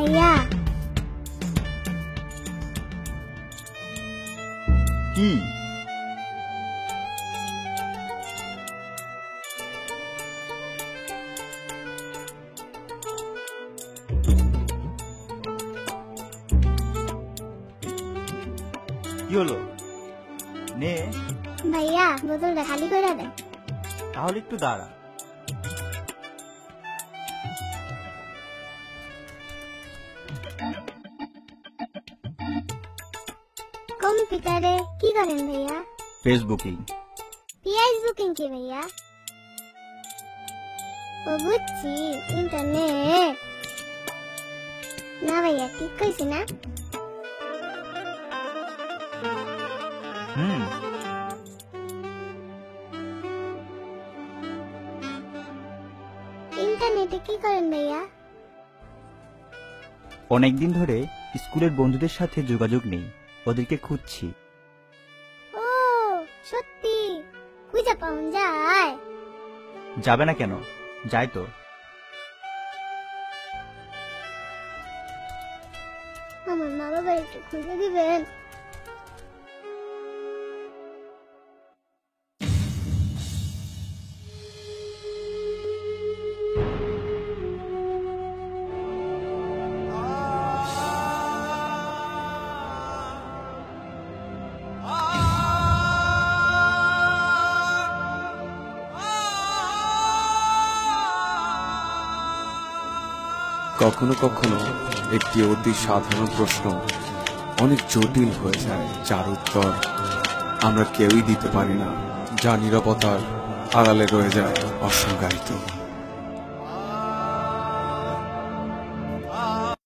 ভাইয়া কি? কি হলো? নে, ভাইয়া বোতলটা খালি করে দেন। তাহলে একটু দাঁড়া। কম্পিউটারে কি করেন ভাইয়া? ফেসবুকিং। ফেসবুকিং কি ভাইয়া? ও বুঝছি, ইন্টারনেট। না ভাইয়া ঠিক কইছি না? হুম, ইন্টারনেটে কি করেন ভাইয়া? অনেকদিন ধরে স্কুলের বন্ধুদের সাথে যোগাযোগ নেই, ওদেরকে খুঁজছি। ও সত্যি, খুঁজে পাওয়া যায়? যাবে না কেন? যাই তো। আমার মা বাবা একটু খুঁজে দিবেন? কখনো কখনো একটি অতি সাধারণ প্রশ্ন অনেক জটিল হয়ে যায়, যার উত্তর আমরা কেউই দিতে পারি না, যা নীরবতার আড়ালে রয়ে যায় অসংজ্ঞায়িত।